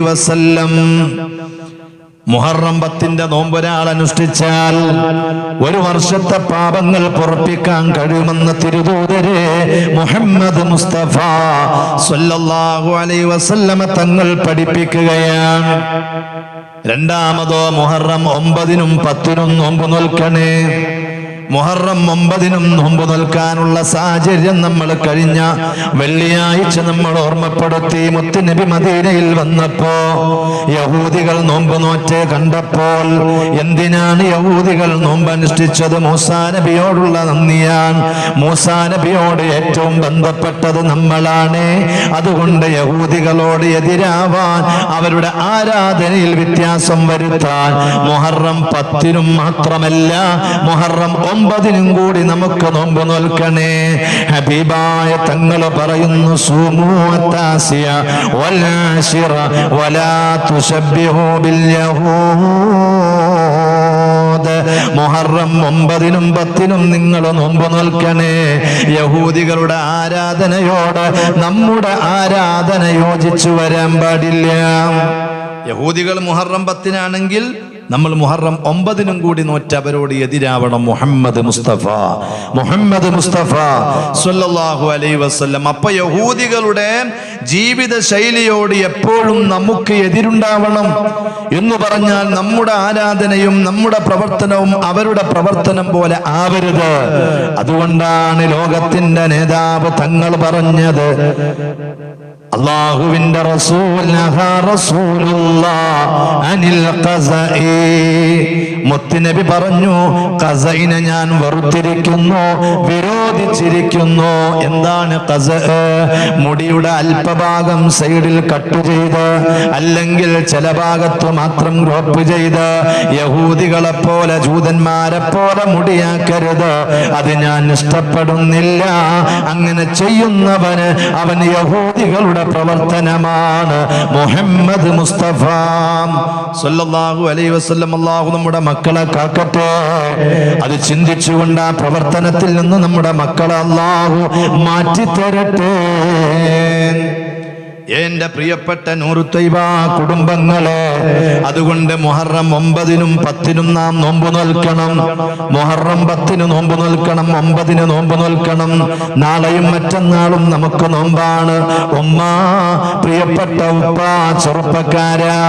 വസല്ലം മുഹറം 10 നോമ്പ് ഒരാൾ അനുഷ്ഠിച്ചാൽ ഒരു വർഷത്തെ പാപങ്ങൾ പൊറുപ്പിക്കാൻ കഴിയുമെന്ന് തിരുദൂതരെ മുഹമ്മദ് മുസ്തഫ സ്വല്ലല്ലാഹു അലൈഹി വസല്ലം തങ്ങൾ പഠിപ്പിക്കുകയാണ്. രണ്ടാമതോ മുഹറം 9-നും 10-നും നോമ്പ് നോൽക്കണേ. മുഹറം 9-നും നോമ്പ് നോൽക്കാനുള്ള സാഹചര്യം നമ്മൾ കഴിഞ്ഞ വെള്ളിയാഴ്ച നമ്മൾ ഓർമ്മപ്പെടുത്തി. മുത്തുനബി മദീനയിൽ വന്നപ്പോ യഹൂദികൾ നോമ്പ് നോറ്റ് കണ്ടപ്പോൾ എന്തിനാണ് യഹൂദികൾ നോമ്പ് അനുഷ്ഠിച്ചത്? മൂസാ നബിയോടുള്ള നന്ദിയാണ്. മൂസാ നബിയോട് ഏറ്റവും ബന്ധപ്പെട്ടത് നമ്മളാണ്. അതുകൊണ്ട് യഹൂദികളോട് എതിരാവാൻ, അവരുടെ ആരാധനയിൽ വ്യത്യാസം വരുത്താൻ മുഹറം 10-നും മാത്രമല്ല മുഹറം 9-നും കൂടി നമുക്ക് നോമ്പ് നോൽക്കണേ. ഹബീബായ തങ്ങൾ പറയുന്നു, സൂമു അത്താസിയ വൽ ആശിറ വലാ തുശബ്ബിഹു ബിൽ യഹൂദ്. മുഹറം 9-നും 10-നും നിങ്ങൾ നോമ്പ് നോൽക്കണേ. യഹൂദികളുടെ ആരാധനയോട് നമ്മുടെ ആരാധന യോജിച്ചു വരാൻ പാടില്ല. യഹൂദികൾ മുഹറം 10-നാണെങ്കിൽ നമ്മൾ മുഹറം 9-നും കൂടി നോറ്റ് അവരോട് എതിരാവണം. മുഹമ്മദ് മുസ്തഫ സ്വല്ലല്ലാഹു അലൈഹി വസല്ലം. അപ്പൊ യഹൂദികളുടെ ജീവിത ശൈലിയോട് എപ്പോഴും നമുക്ക് എതിരുണ്ടാവണം എന്ന് പറഞ്ഞാൽ നമ്മുടെ ആരാധനയും നമ്മുടെ പ്രവർത്തനവും അവരുടെ പ്രവർത്തനം പോലെ ആവരുത്. അതുകൊണ്ടാണ് ലോകത്തിന്റെ നേതാവ് തങ്ങൾ പറഞ്ഞത്, അല്ലാഹുവിന്റെ മുത്തുനബി പറഞ്ഞു, ഖസഇനെ ഞാൻ വെറുത്തിരിക്കുന്നു, വിരോധിച്ചിരിക്കുന്നു. എന്താണ് ഖസ? മുടിയുടെ അല്പഭാഗം സൈഡിൽ കട്ട് ചെയ്ത്, അല്ലെങ്കിൽ ചില ഭാഗത്ത് മാത്രം ക്രോപ്പ് ചെയ്ത് യഹൂദികളെ പോലെ ജൂതന്മാരെ പോലെ മുടിയാക്കരുത്. അത് ഞാൻ ഇഷ്ടപ്പെടുന്നില്ല. അങ്ങനെ ചെയ്യുന്നവന് അവൻ യഹൂദികളുടെ പ്രവർത്തനമാണ്. മുഹമ്മദ് മുസ്തഫ സ്വല്ലല്ലാഹു അലൈഹി വസല്ലം. അല്ലാഹു നമ്മുടെ മക്കളെ കാക്കട്ടെ. അത് ചിന്തിച്ചുകൊണ്ട് ആ പ്രവർത്തനത്തിൽ നിന്ന് നമ്മുടെ മക്കളെ അല്ലാഹു മാറ്റിത്തരട്ടെ. എന്റെ പ്രിയപ്പെട്ട നൂറു ത്വയ്ബ കുടുംബങ്ങളെ, അതുകൊണ്ട് മുഹറം 9-നും 10-നും നാം നോമ്പ് നോൽക്കണം. മുഹറം 10-ന് നോമ്പ് നോൽക്കണം, 9-ന് നോമ്പ് നോൽക്കണം. നാളെയും മറ്റന്നാളും നമുക്ക് നോമ്പാണ്. ഉമ്മ, പ്രിയപ്പെട്ട ഉപ്പ, ചെറുപ്പക്കാരാ,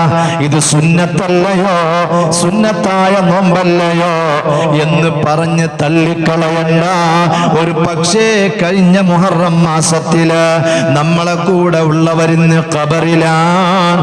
ഇത് സുന്നത്തല്ലയോ, സുന്നത്തായ നോമ്പല്ലയോ എന്ന് പറഞ്ഞ് തള്ളിക്കളയണ്ട. ഒരു പക്ഷേ കഴിഞ്ഞ മുഹറം മാസത്തില് നമ്മളെ കൂടെ ഉള്ളവർ ഖബറിലാണ്.